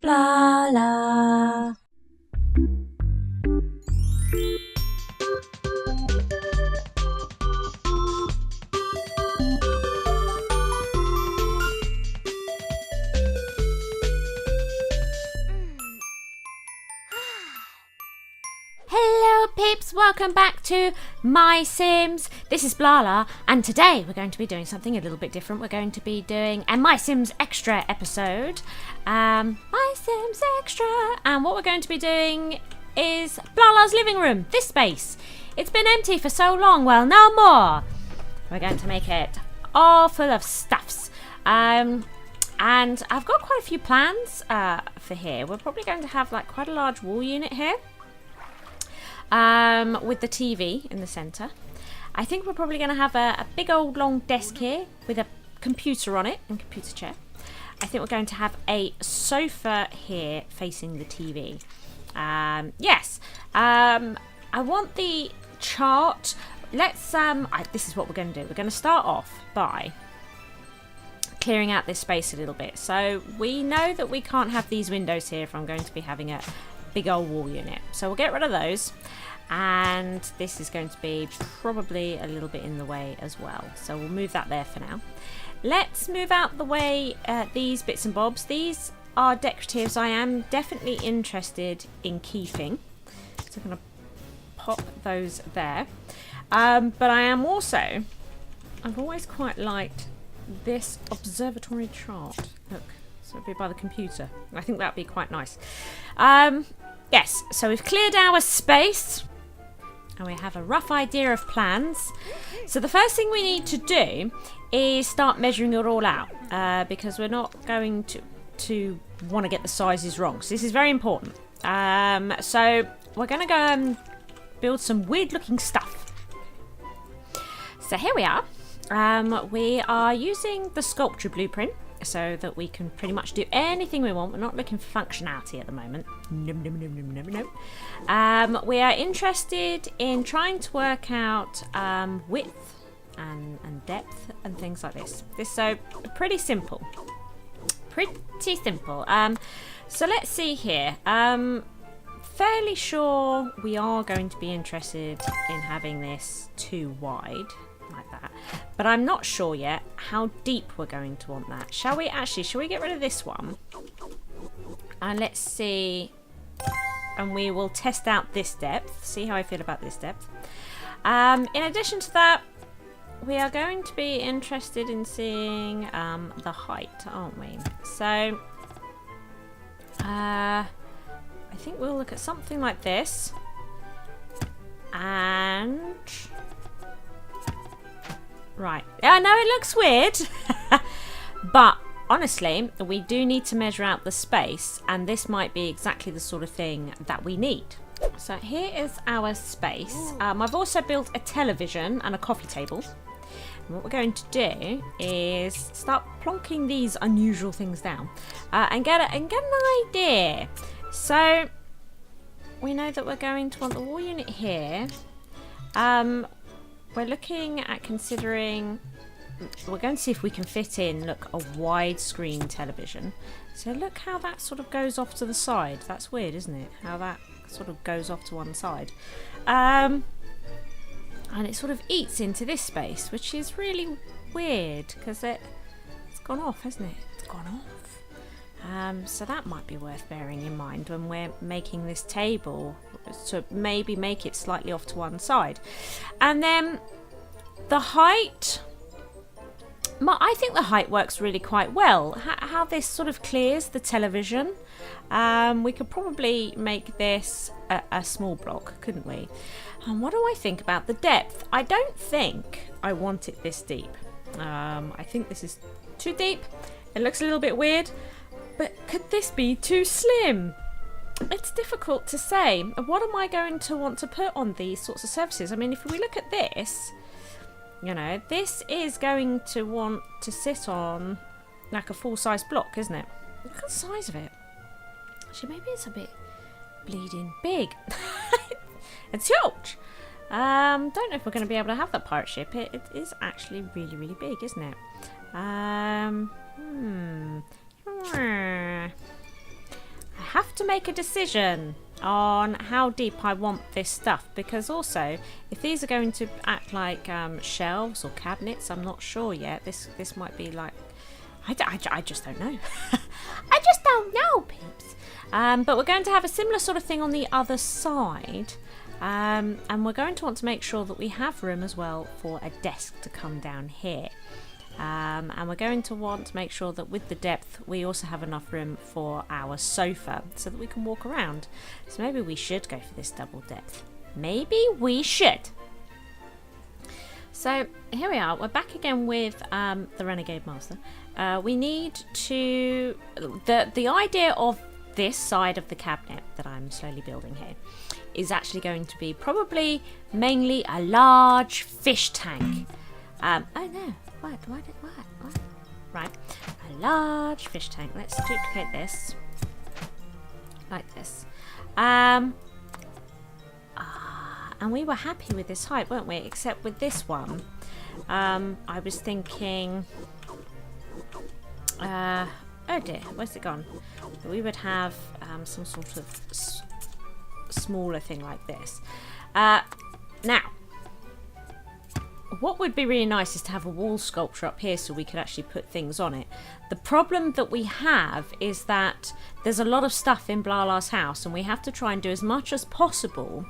Blarla. Hello peeps, welcome back to MySims. This is Blarla, and today we're going to be doing something a little bit different. We're going to be doing a MySims Extra episode. MySims Extra. And what we're going to be doing is Blarla's living room, this space. It's been empty for so long, well, no more. We're going to make it all full of stuffs. And I've got quite a few plans for here. We're probably going to have like quite a large wall unit here. With the TV in the centre. I think we're probably going to have a big old long desk here with a computer on it and computer chair. I think we're going to have a sofa here facing the TV. Yes. I want the chart. Let's this is what we're going to do. We're going to start off by clearing out this space a little bit. So we know that we can't have these windows here if I'm going to be having a big old wall unit. So we'll get rid of those. And this is going to be probably a little bit in the way as well. So we'll move that there for now. Let's move out the way these bits and bobs. These are decoratives I am definitely interested in keeping. So I'm going to pop those there. But I am also, I've always quite liked this observatory chart. Look, so it'll be by the computer. I think that'd be quite nice. Yes, so we've cleared our space and we have a rough idea of plans. So the first thing we need to do is start measuring it all out because we're not going to want to get the sizes wrong. So this is very important. So we're going to go and build some weird looking stuff. So here we are. We are using the sculpture blueprint so that we can pretty much do anything we want. We're not looking for functionality at the moment. No. We are interested in trying to work out width and depth and things like this. So pretty simple. So let's see here. Fairly sure we are going to be interested in having this too wide. Like that, but I'm not sure yet how deep we're going to want that. Shall we get rid of this one and let's see, and we will test out this depth, see how I feel about this depth. In addition to that, we are going to be interested in seeing the height, aren't we? So I think we'll look at something like this, and right. I know it looks weird, but honestly, we do need to measure out the space, and this might be exactly the sort of thing that we need. So here is our space. I've also built a television and a coffee table. And what we're going to do is start plonking these unusual things down and get an idea. So we know that we're going to want the wall unit here. We're looking at considering, we're going to see if we can fit in, look, a widescreen television. So look how that sort of goes off to the side. That's weird, isn't it? How that sort of goes off to one side. And it sort of eats into this space, which is really weird because it's gone off, hasn't it? It's gone off. So that might be worth bearing in mind when we're making this table, to maybe make it slightly off to one side. And then the height, I think the height works really quite well. How this sort of clears the television. We could probably make this a small block, couldn't we? And what do I think about the depth? I don't think I want it this deep. I think this is too deep. It looks a little bit weird. But could this be too slim? It's difficult to say. What am I going to want to put on these sorts of surfaces? I mean, if we look at this, you know, this is going to want to sit on like a full-size block, isn't it? Look at the size of it. Actually, maybe it's a bit bleeding big. It's huge. Don't know if we're going to be able to have that pirate ship. It is actually really, really big, isn't it? to make a decision on how deep I want this stuff, because also if these are going to act like shelves or cabinets, I'm not sure yet. This might be like, I just don't know. I just don't know, peeps. But we're going to have a similar sort of thing on the other side, and we're going to want to make sure that we have room as well for a desk to come down here. And we're going to want to make sure that with the depth we also have enough room for our sofa so that we can walk around. So maybe we should go for this double depth. Maybe we should. So here we are. We're back again with the Renegade Master. We need to... The idea of this side of the cabinet that I'm slowly building here is actually going to be probably mainly a large fish tank. Oh no. What? Right, a large fish tank. Let's duplicate this like this. And we were happy with this height, weren't we? Except with this one, I was thinking, oh dear, where's it gone? We would have some sort of smaller thing like this. Now, what would be really nice is to have a wall sculpture up here so we could actually put things on it. The problem that we have is that there's a lot of stuff in Blarla's house and we have to try and do as much as possible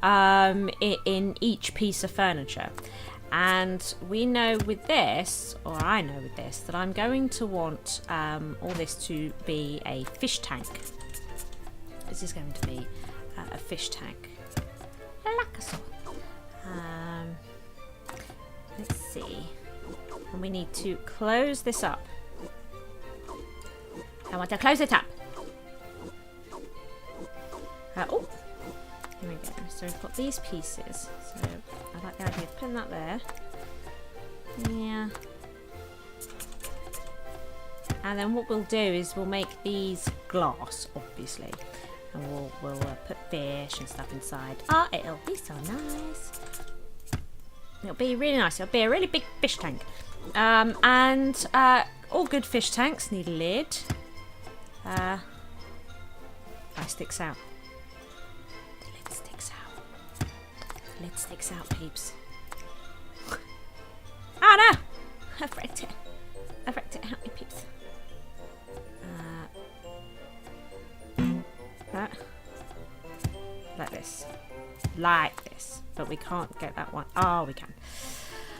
in each piece of furniture. And we know with this, or I know with this, that I'm going to want all this to be a fish tank. This is going to be a fish tank. Like a sword. Let's see. And we need to close this up. I want to close it up. Oh, here we go. So we've got these pieces. So I like the idea of putting that there. Yeah. And then what we'll do is we'll make these glass, obviously. And we'll put fish and stuff inside. Oh, it'll be so nice. It'll be really nice. It'll be a really big fish tank. And all good fish tanks need a lid. That sticks out. The lid sticks out. The lid sticks out, peeps. Oh no! I've wrecked it. I've wrecked it. Help me, peeps. Like this. Like this. But we can't get that one. Oh, we can.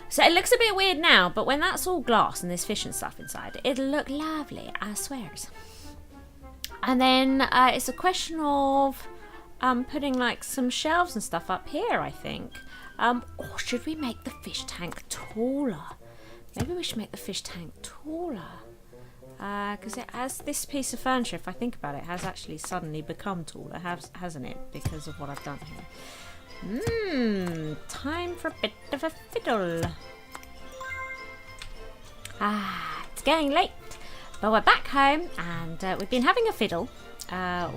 So it looks a bit weird now, but when that's all glass and there's fish and stuff inside, it'll look lovely, I swears. And then it's a question of putting like some shelves and stuff up here, I think. Or should we make the fish tank taller? Maybe we should make the fish tank taller. Because it has this piece of furniture, if I think about it, has actually suddenly become taller, hasn't it? Because of what I've done here. Time for a bit of a fiddle. It's getting late. But we're back home and we've been having a fiddle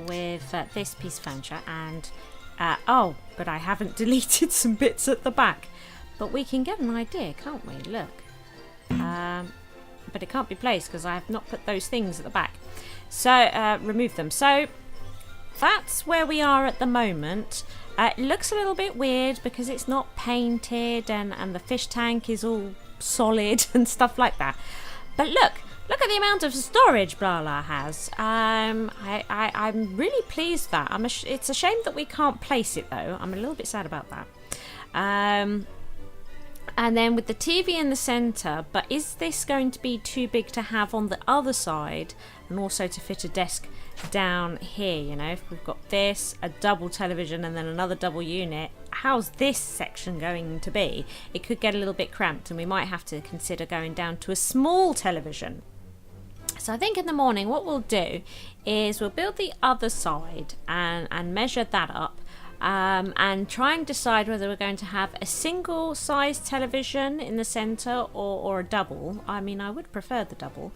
with this piece of furniture. And, oh, but I haven't deleted some bits at the back. But we can get an idea, can't we? Look. But it can't be placed because I have not put those things at the back. So, remove them. So, that's where we are at the moment. It looks a little bit weird because it's not painted and the fish tank is all solid and stuff like that. But look at the amount of storage Blarla has. I'm really pleased with that. It's a shame that we can't place it though. I'm a little bit sad about that. And then with the TV in the centre, but is this going to be too big to have on the other side and also to fit a desk down here, you know? If we've got this, a double television and then another double unit, how's this section going to be? It could get a little bit cramped and we might have to consider going down to a small television. So I think in the morning what we'll do is we'll build the other side and measure that up. And try and decide whether we're going to have a single size television in the centre or a double. I mean, I would prefer the double.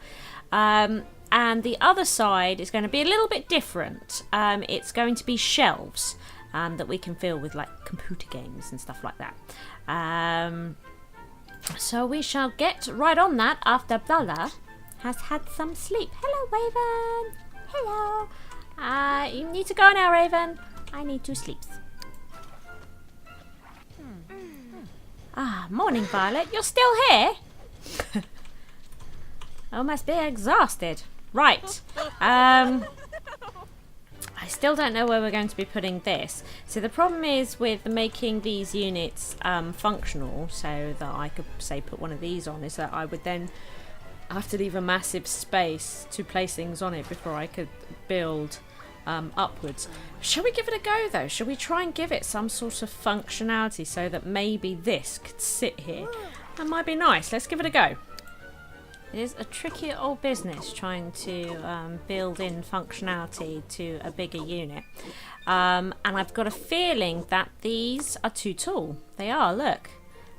And the other side is going to be a little bit different. It's going to be shelves that we can fill with like computer games and stuff like that. So we shall get right on that after Blarla has had some sleep. Hello, Waven. Hello. You need to go now, Raven. I need to sleep. Morning, Violet. You're still here? I must be exhausted. Right. I still don't know where we're going to be putting this. So the problem is with making these units functional, so that I could, say, put one of these on, is that I would then have to leave a massive space to place things on it before I could build upwards. Shall we give it a go though? Shall we try and give it some sort of functionality so that maybe this could sit here? That might be nice. Let's give it a go. It is a tricky old business trying to build in functionality to a bigger unit. And I've got a feeling that these are too tall. They are, look.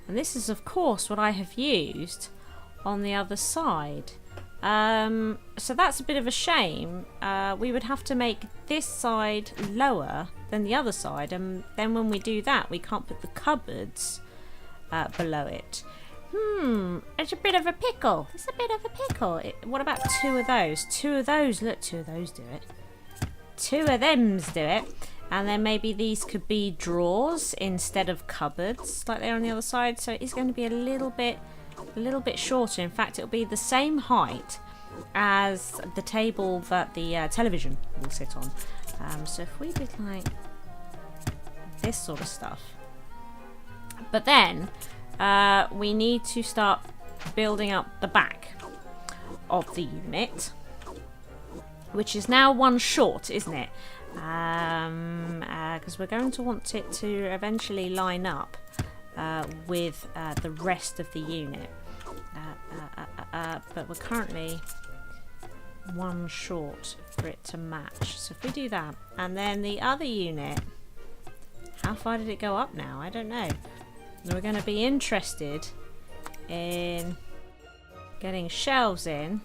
And this is of course what I have used on the other side. So that's a bit of a shame. We would have to make this side lower than the other side, and then when we do that we can't put the cupboards below it. It's a bit of a pickle. It's a bit of a pickle. What about two of those? Two of those, look, two of those do it. Two of them's do it. And then maybe these could be drawers instead of cupboards like they're on the other side. So it's going to be a little bit shorter. In fact, it'll be the same height as the table that the television will sit on. So if we did like this sort of stuff, but then we need to start building up the back of the unit, which is now one short, isn't it? Because we're going to want it to eventually line up with the rest of the unit, but we're currently one short for it to match. So if we do that, and then the other unit, how far did it go up now? I don't know. We're going to be interested in getting shelves in,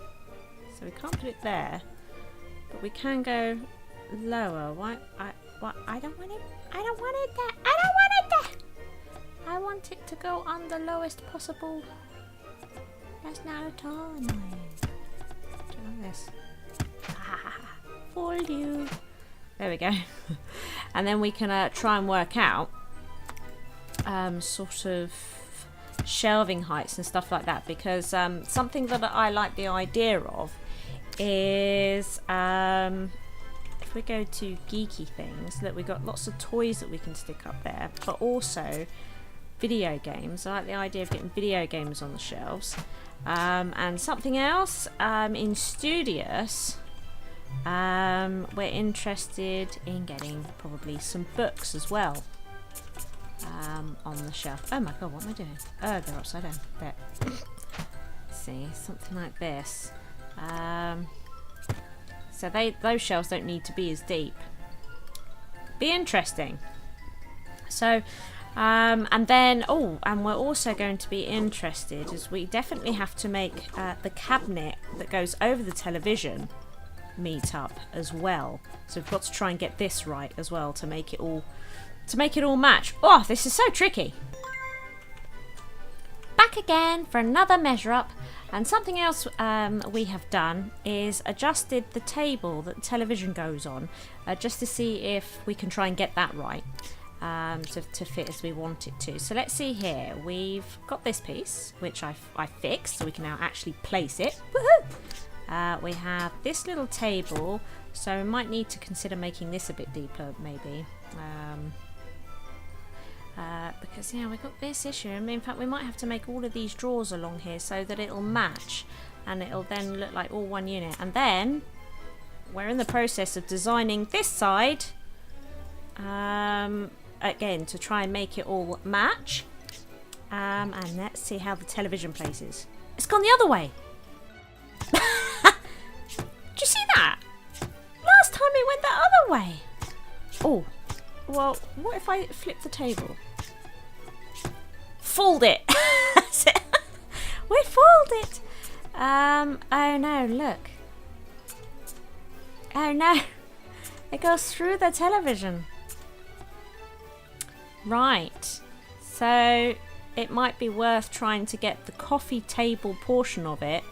so we can't put it there, but we can go lower. Why? I don't want it. I don't want it there. I don't want it there. I want it to go on the lowest possible. That's not at all annoying. Do you like this? Fooled you. There we go. And then we can try and work out sort of shelving heights and stuff like that, because something that I like the idea of is if we go to geeky things, look, we've got lots of toys that we can stick up there, but also video games. I like the idea of getting video games on the shelves. And something else, in Studious, we're interested in getting probably some books as well on the shelf. Oh my god, what am I doing? Oh, they're upside down. There. See, something like this. So those shelves don't need to be as deep. Be interesting. So, and then, and we're also going to be interested, as we definitely have to make the cabinet that goes over the television meet up as well. So we've got to try and get this right as well to make it all match. Oh, this is so tricky. Back again for another measure up, and something else we have done is adjusted the table that the television goes on, just to see if we can try and get that right, to fit as we want it to. So let's see here. We've got this piece which I fixed, so we can now actually place it. Woohoo! We have this little table, so we might need to consider making this a bit deeper, maybe. Because yeah, we've got this issue. I mean, in fact, we might have to make all of these drawers along here so that it'll match, and it'll then look like all one unit. And then we're in the process of designing this side again to try and make it all match. And let's see how the television places. It's gone the other way. Did you see that? Last time it went the other way. Oh, well, what if I flip the table? Fold it. We fold it. Oh no, look. Oh no. It goes through the television. Right. So it might be worth trying to get the coffee table portion of it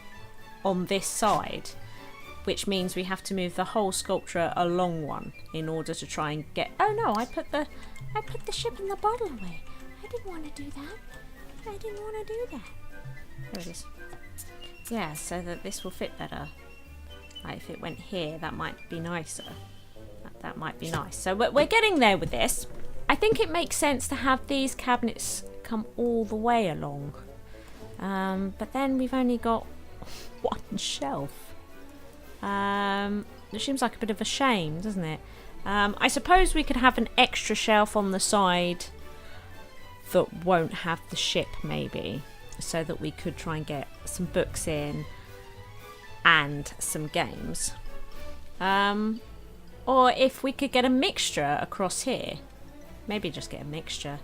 on this side. which means we have to move the whole sculpture along one in order to try and get... Oh no, I put the ship in the bottle away. I didn't want to do that. I didn't want to do that. There it is. Yeah, so that this will fit better. Like if it went here, that might be nicer. That might be nice. So we're getting there with this. I think it makes sense to have these cabinets come all the way along. But then we've only got one shelf. It seems like a bit of a shame, doesn't it? I suppose we could have an extra shelf on the side that won't have the ship, maybe, so that we could try and get some books in and some games. Or if we could get a mixture across here. Maybe just get a mixture.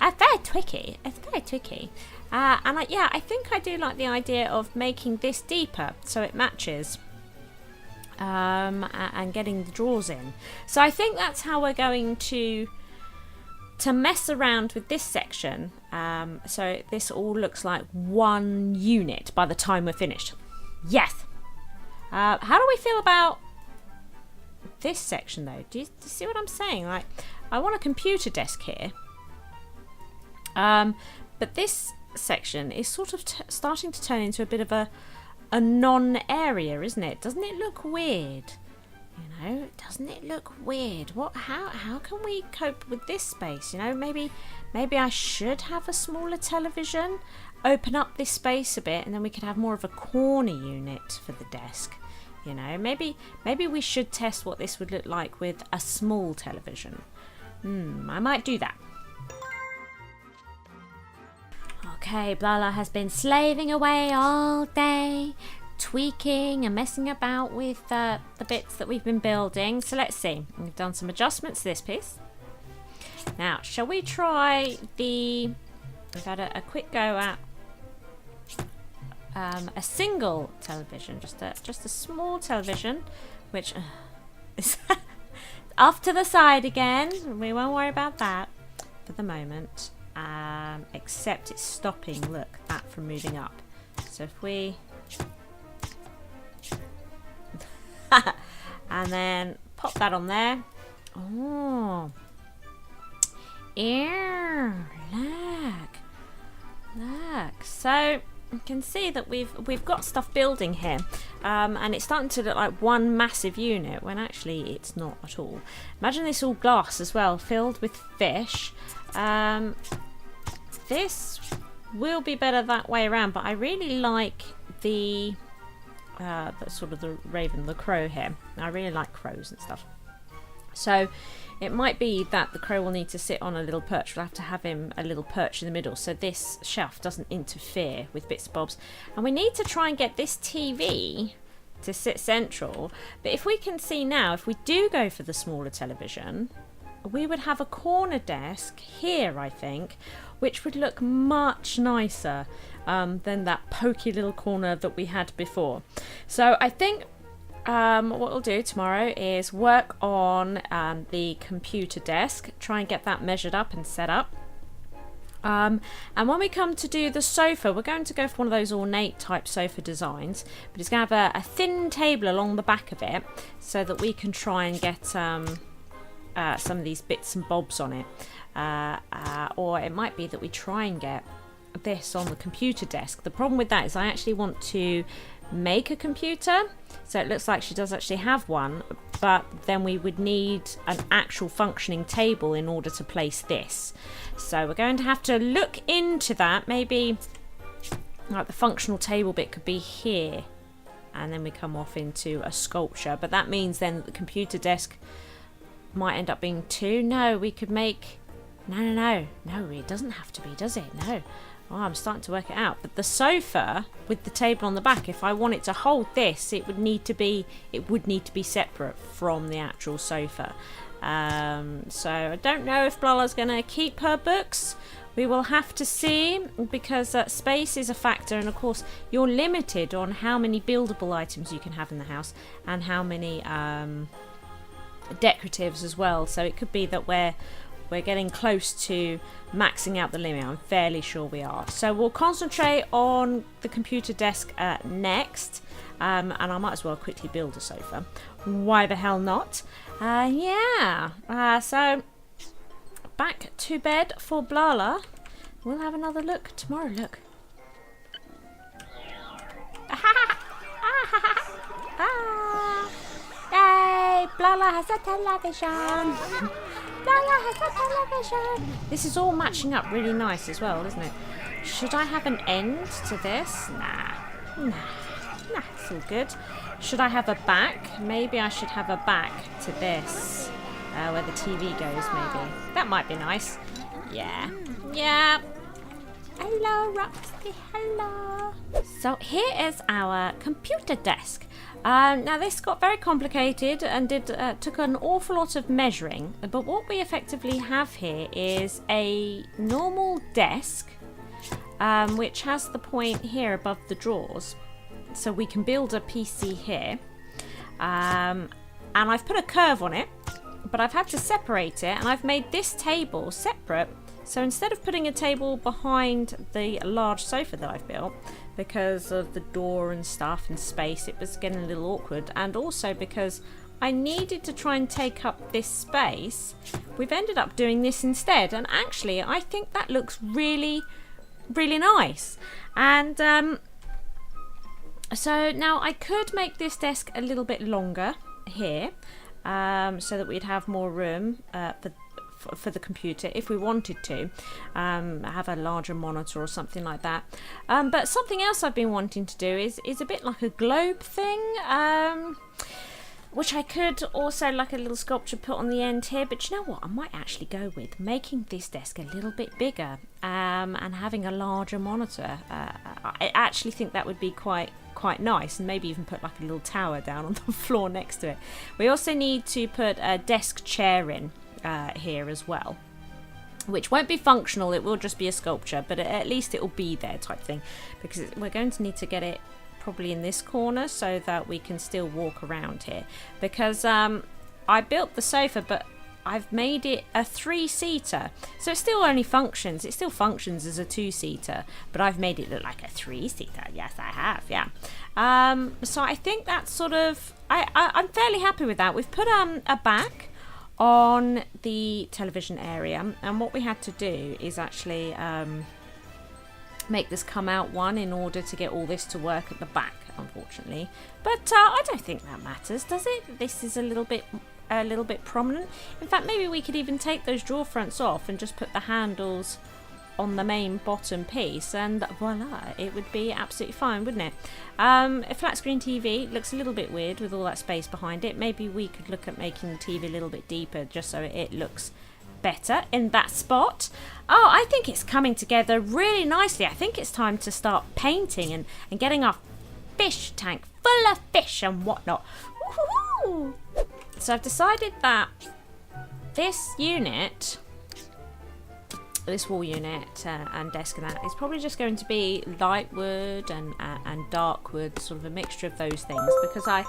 It's very tricky. It's very tricky. I think I do like the idea of making this deeper so it matches. And getting the drawers in. So I think that's how we're going to mess around with this section. So this all looks like one unit by the time we're finished. Yes. How do we feel about this section though? Do you see what I'm saying? Like, I want a computer desk here. But this section is sort of starting to turn into a bit of a non-area, isn't it? Doesn't it look weird? You know, doesn't it look weird? How can we cope with this space? You know, maybe I should have a smaller television, open up this space a bit, and then we could have more of a corner unit for the desk. You know, maybe we should test what this would look like with a small television. I might do that. Okay, Blarla has been slaving away all day, tweaking and messing about with the bits that we've been building. So let's see. We've done some adjustments to this piece. Now, shall we try the... We've had a quick go at a single television, just a small television, which is off to the side again. We won't worry about that for the moment. Except it's stopping, look, that from moving up. So if we... and then pop that on there. Oh. Ew, look. So you can see that we've got stuff building here. And it's starting to look like one massive unit when actually it's not at all. Imagine this all glass as well, filled with fish. This will be better that way around, but I really like the sort of the raven, the crow here. I really like crows and stuff. So it might be that the crow will need to sit on a little perch. We'll have to have him a little perch in the middle so this shelf doesn't interfere with bits and bobs. And we need to try and get this TV to sit central. But if we can see now, if we do go for the smaller television, we would have a corner desk here, I think, which would look much nicer than that pokey little corner that we had before. So I think what we'll do tomorrow is work on the computer desk, try and get that measured up and set up. And when we come to do the sofa, we're going to go for one of those ornate type sofa designs, but it's going to have a thin table along the back of it so that we can try and get some of these bits and bobs on it. Or it might be that we try and get this on the computer desk. The problem with that is I actually want to make a computer, so it looks like she does actually have one, but then we would need an actual functioning table in order to place this. So we're going to have to look into that. Maybe like the functional table bit could be here, and then we come off into a sculpture, but that means then that the computer desk might end up being two. No, we could make... No, it doesn't have to be, does it? No. Oh, I'm starting to work it out. But the sofa with the table on the back, if I want it to hold this, it would need to be separate from the actual sofa. So I don't know if Blarla's going to keep her books. We will have to see, because space is a factor, and of course you're limited on how many buildable items you can have in the house and how many decoratives as well. So it could be that we're we're getting close to maxing out the limit. I'm fairly sure we are. So we'll concentrate on the computer desk next. And I might as well quickly build a sofa. Why the hell not? So back to bed for Blarla. We'll have another look tomorrow. Look. Yay! Blarla has a television. Blarla has a television. This is all matching up really nice as well, isn't it? Should I have an end to this? Nah, it's all good. Should I have a back? Maybe I should have a back to this, where the TV goes, maybe. That might be nice. Yeah. Hello, Roxy, hello. So here is our computer desk. Now this got very complicated and took an awful lot of measuring, but what we effectively have here is a normal desk, which has the point here above the drawers, so we can build a PC here. And I've put a curve on it, but I've had to separate it, and I've made this table separate. So instead of putting a table behind the large sofa that I've built, because of the door and stuff and space, it was getting a little awkward, and also because I needed to try and take up this space, we've ended up doing this instead. And actually, I think that looks really, really nice. And so now I could make this desk a little bit longer here, so that we'd have more room for the computer if we wanted to have a larger monitor or something like that. But something else I've been wanting to do is a bit like a globe thing, which I could also, like a little sculpture, put on the end here. But you know what, I might actually go with making this desk a little bit bigger, and having a larger monitor. I actually think that would be quite nice, and maybe even put like a little tower down on the floor next to it. We also need to put a desk chair in here as well, which won't be functional, it will just be a sculpture, but at least it will be there type thing, because we're going to need to get it probably in this corner so that we can still walk around here, because I built the sofa, but I've made it a 3-seater, so it still only functions, as a 2-seater, but I've made it look like a 3-seater. Yes, I have, yeah. So I think that's sort of, I'm fairly happy with that. We've put a back on the television area, and what we had to do is actually make this come out one in order to get all this to work at the back, unfortunately. But I don't think that matters, does it? This is a little bit prominent. In fact, maybe we could even take those drawer fronts off and just put the handles on the main bottom piece, and voila, it would be absolutely fine, wouldn't it? A flat screen TV looks a little bit weird with all that space behind it. Maybe we could look at making the TV a little bit deeper just so it looks better in that spot. Oh, I think it's coming together really nicely. I think it's time to start painting and getting our fish tank full of fish and whatnot. Woohoo! So I've decided that this unit, this wall unit and desk and that, is probably just going to be light wood and dark wood, sort of a mixture of those things, because I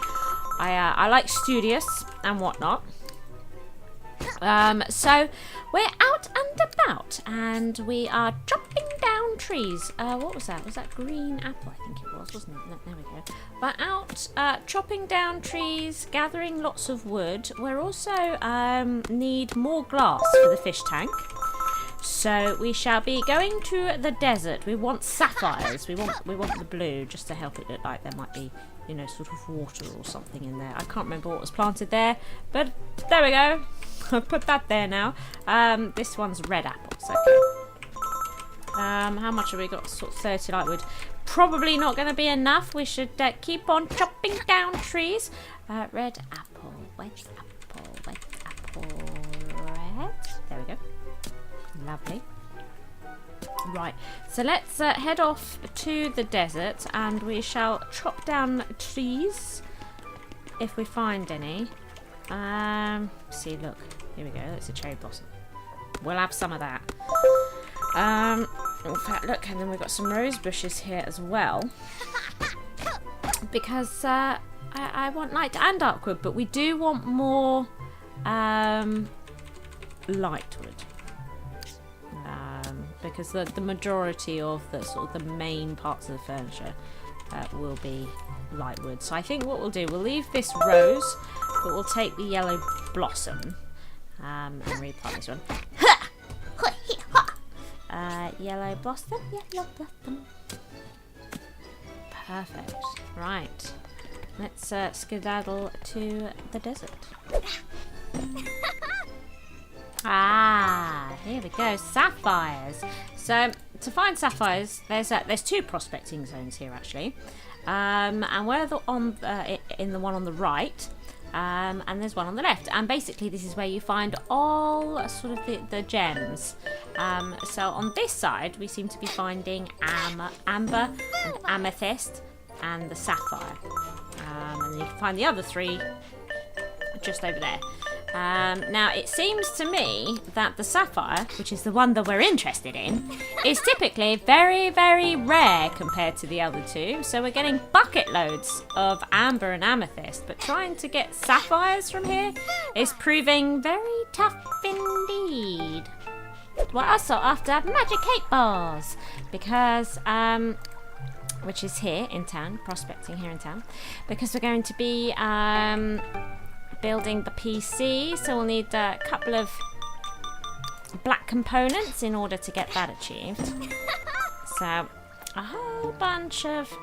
like studious and whatnot. So we're out and about, and we are chopping down trees. What was that? Was that green apple? I think it was, wasn't it? No, there we go. We're out chopping down trees, gathering lots of wood. We're also need more glass for the fish tank. So we shall be going to the desert. We want sapphires. We want the blue, just to help it look like there might be, you know, sort of water or something in there. I can't remember what was planted there, but there we go. I've put that there now. This one's red apples. Okay. How much have we got? Sort of 30 light wood. Probably not going to be enough. We should keep on chopping down trees. Red apple, white apple, white apple, red. There we go. Lovely. Right, so let's head off to the desert, and we shall chop down trees if we find any. See, look, here we go. It's a cherry blossom. We'll have some of that. In fact, look, and then we've got some rose bushes here as well, because I want light and dark wood, but we do want more light wood. because the majority of the sort of the main parts of the furniture will be light wood. So I think what we'll do, we'll leave this rose, but we'll take the yellow blossom and replant this one. Yellow blossom, yellow blossom. Perfect. Right. Let's skedaddle to the desert. Here we go. Sapphires. So to find sapphires, there's 2 prospecting zones here actually, and we're in the one on the right, and there's one on the left. And basically, this is where you find all sort of the gems. So on this side, we seem to be finding amber and amethyst and the sapphire, and you can find the other 3 just over there. Now, it seems to me that the sapphire, which is the one that we're interested in, is typically very, very rare compared to the other 2. So we're getting bucket loads of amber and amethyst, but trying to get sapphires from here is proving very tough indeed. We're also after magic 8 balls because, which is here in town, prospecting here in town, because we're going to be building the PC, so we'll need a couple of black components in order to get that achieved. So a whole bunch of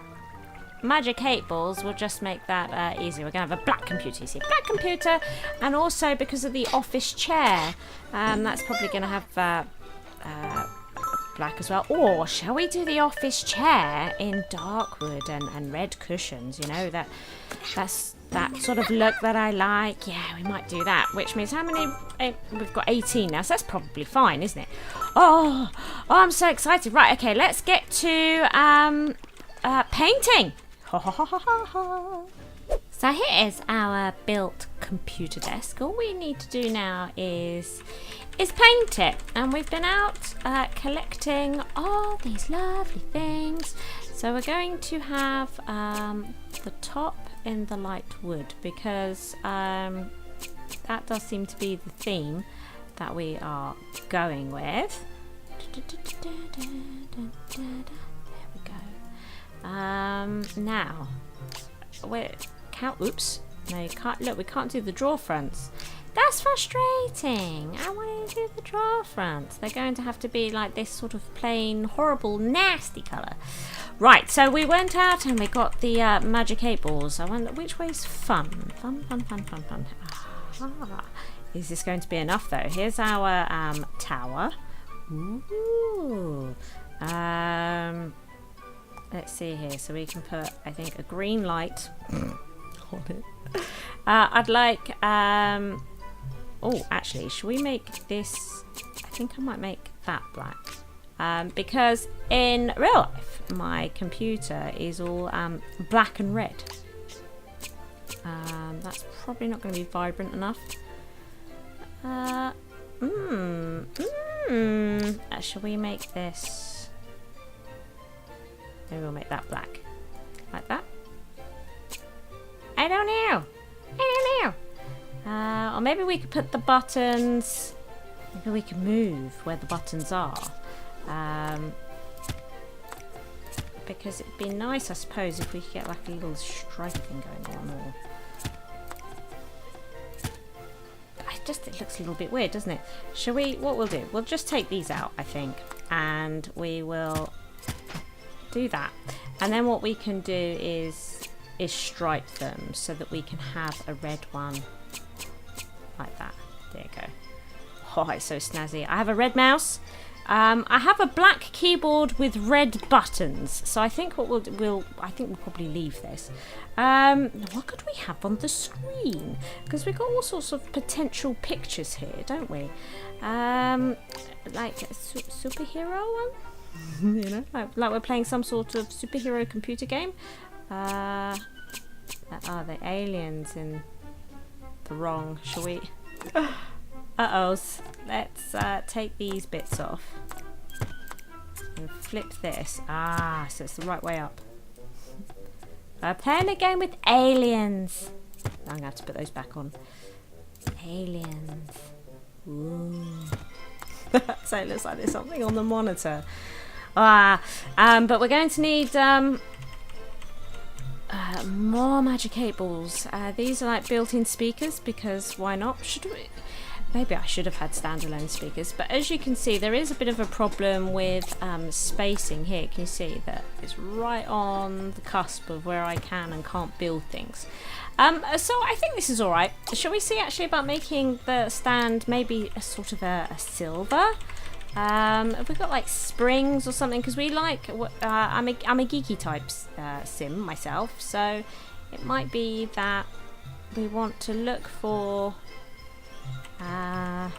magic 8 balls will just make that easy. We're going to have a black computer, you see, black computer, and also because of the office chair, that's probably going to have black as well. Or shall we do the office chair in dark wood and red cushions? You know, that's that sort of look that I like. Yeah, we might do that. Which means how many? We've got 18 now, so that's probably fine, isn't it? Oh, I'm so excited. Right, okay, let's get to painting. So here is our built computer desk. All we need to do now is paint it, and we've been out collecting all these lovely things. So we're going to have the top in the light wood because that does seem to be the theme that we are going with. There we go. Now oops, no, you can't. Look, we can't do the draw fronts. That's frustrating. I want to do the draw fronts. They're going to have to be like this sort of plain, horrible, nasty colour. Right, so we went out and we got the magic 8 balls. I wonder which way's fun. Fun. Is this going to be enough though? Here's our tower. Ooh. Let's see here. So we can put, I think, a green light on it. I'd like. Oh, actually, should we make this? I think I might make that black. Because in real life, my computer is all black and red. That's probably not going to be vibrant enough. Shall we make this? Maybe we'll make that black. Like that? I don't know. Or maybe we could put the buttons. Maybe we can move where the buttons are. Because it'd be nice, I suppose, if we could get like a little striping going on. Or it looks a little bit weird, doesn't it? Shall we? What we'll do? We'll just take these out, I think, and we will do that. And then what we can do is stripe them so that we can have a red one like that. There you go. Oh, it's so snazzy. I have a red mouse. I have a black keyboard with red buttons, so I think what we'll probably leave this. What could we have on the screen? Because we've got all sorts of potential pictures here, don't we? Like a superhero one, you know, like we're playing some sort of superhero computer game. Are the aliens in the wrong? Shall we? Uh-ohs. Let's take these bits off and flip this. So it's the right way up. Playing a game with aliens. I'm going to have to put those back on. Aliens. Ooh. So it looks like there's something on the monitor. But we're going to need more magic 8 balls. These are like built-in speakers because why not? Maybe I should have had standalone speakers, but as you can see there is a bit of a problem with spacing here. Can you see that it's right on the cusp of where I can and can't build things? So I think this is alright. Shall we see actually about making the stand maybe a sort of a silver? Have we got like springs or something? Because we like, I'm a geeky type sim myself, so it might be that we want to look for. Oh,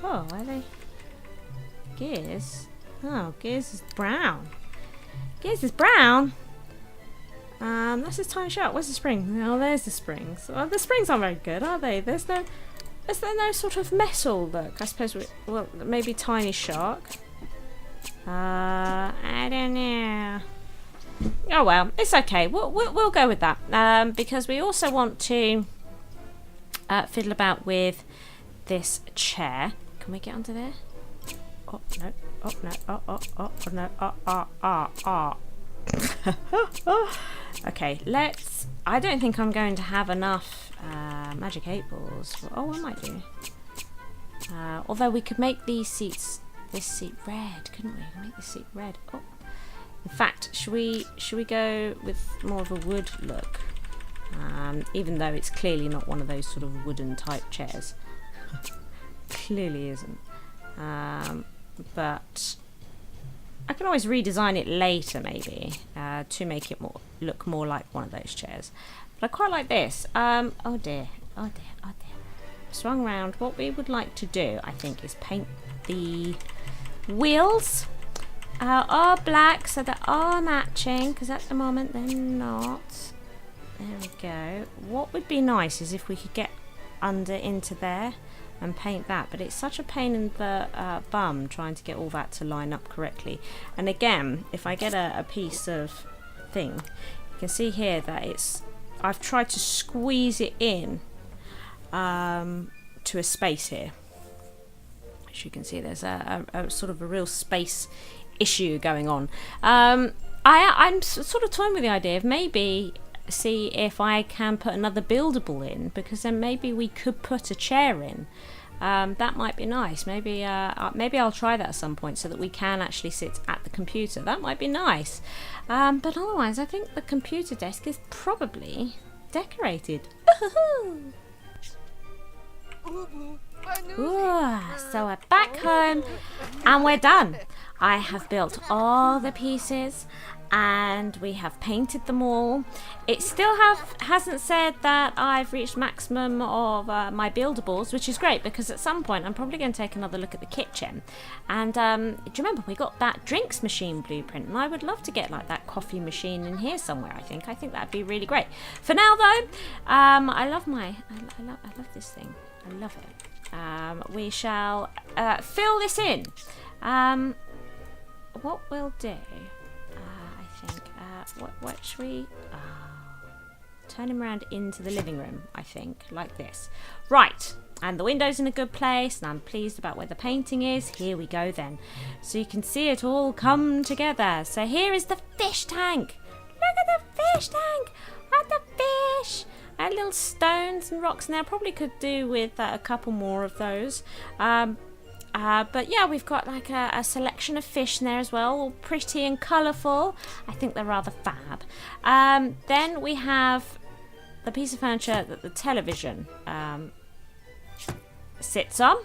are they? Gears? Oh, Gears is brown. Gears is brown? That's his tiny shot. Where's the spring? Oh, there's the springs. Well, the springs aren't very good, are they? Is there no sort of metal look? I suppose well, maybe tiny shark. I don't know. Oh well, it's okay. We'll go with that. Because we also want to fiddle about with this chair. Can we get under there? Oh no! Oh no! Oh no! Okay, let's. I don't think I'm going to have enough magic 8 balls. Oh, I might do. Although we could make these seats, this seat red, couldn't we? Make this seat red. Oh, in fact, should we go with more of a wood look? Even though it's clearly not one of those sort of wooden type chairs. Clearly isn't. But I can always redesign it later, maybe, to make it look more like one of those chairs. But I quite like this. Oh dear, oh dear, oh dear. Swung round. What we would like to do, I think, is paint the wheels are black, so they are matching. Because at the moment they're not. There we go. What would be nice is if we could get into there and paint that, but it's such a pain in the bum trying to get all that to line up correctly. And again, if I get a piece of thing, you can see here that I've tried to squeeze it in to a space here. As you can see, there's a sort of a real space issue going on. I'm sort of toying with the idea of maybe see if I can put another buildable in, because then maybe we could put a chair in. That might be nice. Maybe I'll try that at some point so that we can actually sit at the computer. That might be nice. But otherwise, I think the computer desk is probably decorated. Ooh, so we're back home and we're done. I have built all the pieces and we have painted them all. It still hasn't said that I've reached maximum of my buildables, which is great because at some point I'm probably going to take another look at the kitchen. And do you remember we got that drinks machine blueprint, and I would love to get like that coffee machine in here somewhere. I think that'd be really great. For now though, I love this thing. I love it. We shall fill this in. What we'll do, I think, what should we, turn him around into the living room, I think, like this. Right, and the window's in a good place, and I'm pleased about where the painting is. Here we go then. So you can see it all come together. So here is the fish tank. Look at the fish tank, and the fish. And little stones and rocks, and I probably could do with a couple more of those. But yeah, we've got like a selection of fish in there as well, all pretty and colourful. I think they're rather fab. Then we have the piece of furniture that the television sits on,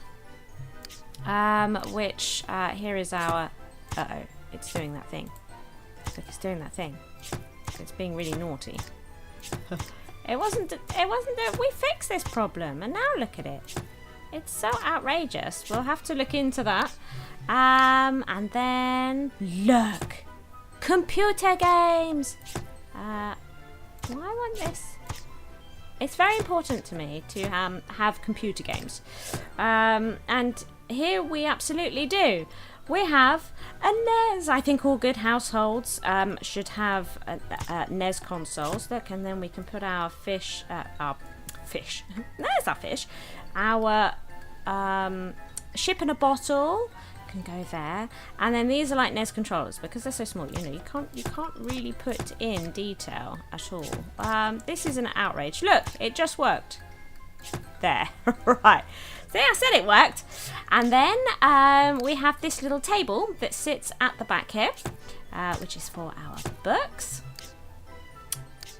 which here is our... Uh-oh, it's doing that thing. Look, it's doing that thing. It's being really naughty. It wasn't we fixed this problem, and now look at it. It's so outrageous. We'll have to look into that. And then look, computer games. Why won't this? It's very important to me to have computer games. And here we absolutely do. We have a NES. I think all good households should have NES consoles. Look, and then we can put our fish. There's our fish. Our ship in a bottle can go there, and then these are like NES controllers because they're so small. You know, you can't really put in detail at all. This is an outrage. Look, it just worked. There, right. See, I said it worked. And then we have this little table that sits at the back here, which is for our books.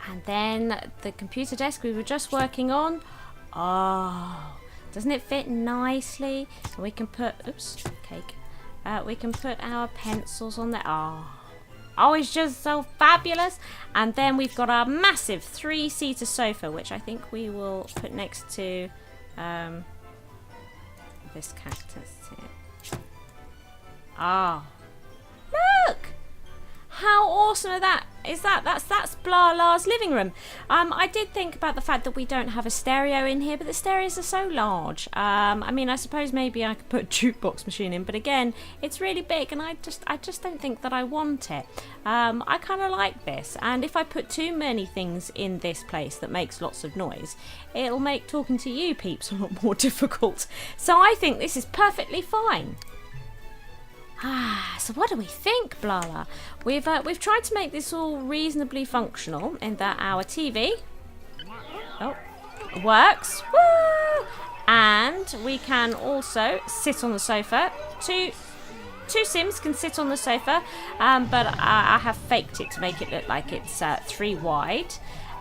And then the computer desk we were just working on. Oh, doesn't it fit nicely? And we can put, oops, cake. We can put our pencils on there. Oh, it's just so fabulous. And then we've got our massive 3-seater sofa, which I think we will put next to this cactus here. Oh, look! How awesome is that? That's Blarla's living room. I did think about the fact that we don't have a stereo in here, but the stereos are so large. I mean, I suppose maybe I could put a jukebox machine in, but again, it's really big, and I just don't think that I want it. I kind of like this, and if I put too many things in this place that makes lots of noise, it'll make talking to you peeps a lot more difficult. So I think this is perfectly fine. So what do we think, Blarla? We've tried to make this all reasonably functional in that our TV works. Woo! And we can also sit on the sofa. Two Sims can sit on the sofa, but I have faked it to make it look like it's 3 wide.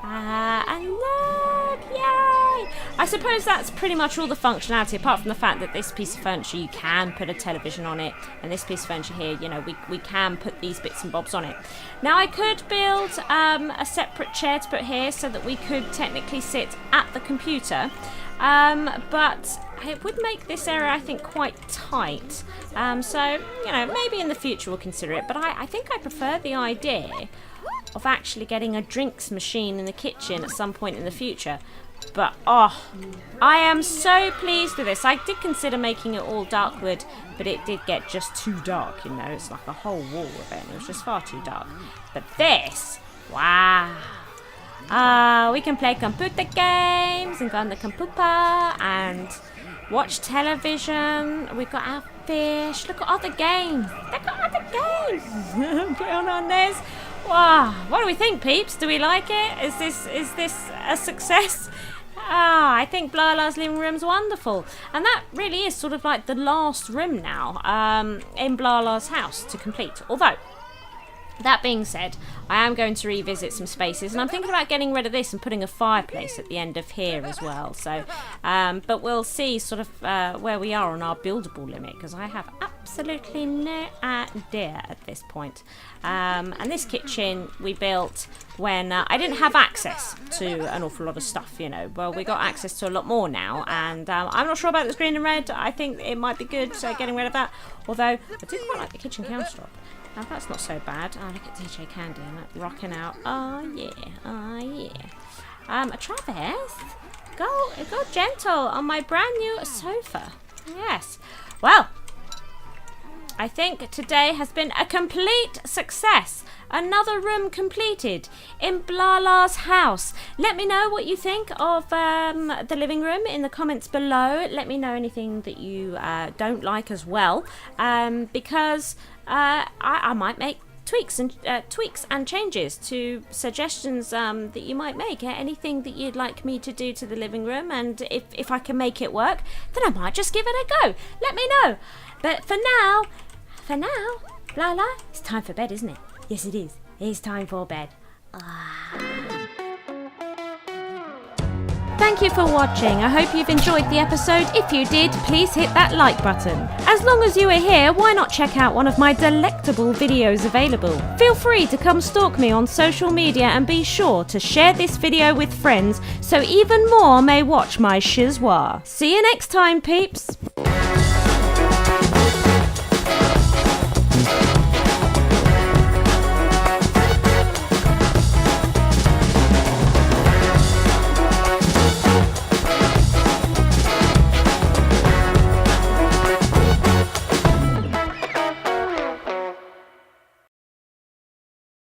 And look, yay! I suppose that's pretty much all the functionality, apart from the fact that this piece of furniture, you can put a television on it, and this piece of furniture here, you know, we can put these bits and bobs on it. Now, I could build a separate chair to put here so that we could technically sit at the computer, but it would make this area, I think, quite tight. So, you know, maybe in the future we'll consider it, but I think I prefer the idea of actually getting a drinks machine in the kitchen at some point in the future. But I am so pleased with this. I did consider making it all dark wood, but it did get just too dark, you know. It's like a whole wall of it, and it was just far too dark. But this, wow. We can play computer games and go on the computer and watch television. We've got our fish. Look at all the games. Look at all the games. Put on this. Wow, what do we think, peeps? Do we like it? Is this a success? I think Blarla's living room's wonderful, and that really is sort of like the last room now in Blarla's house to complete. Although, that being said, I am going to revisit some spaces, and I'm thinking about getting rid of this and putting a fireplace at the end of here as well. So, but we'll see sort of where we are on our buildable limit, because I have absolutely no idea at this point. And this kitchen we built when I didn't have access to an awful lot of stuff, you know. Well, we got access to a lot more now, and I'm not sure about this green and red. I think it might be good getting rid of that, although I do quite like the kitchen countertop. Now that's not so bad. Oh, look at DJ Candy and that rocking out. Oh yeah, oh yeah. Travis, go gentle on my brand new sofa. Yes. Well, I think today has been a complete success. Another room completed in Blarla's house. Let me know what you think of the living room in the comments below. Let me know anything that you don't like as well, because I might make tweaks and changes to suggestions that you might make. Anything that you'd like me to do to the living room, and if I can make it work, then I might just give it a go. Let me know. But for now, Blarla, it's time for bed, isn't it? Yes, it is. It's time for bed. Thank you for watching. I hope you've enjoyed the episode. If you did, please hit that like button. As long as you are here, why not check out one of my delectable videos available? Feel free to come stalk me on social media, and be sure to share this video with friends so even more may watch my schizwa. See you next time, peeps.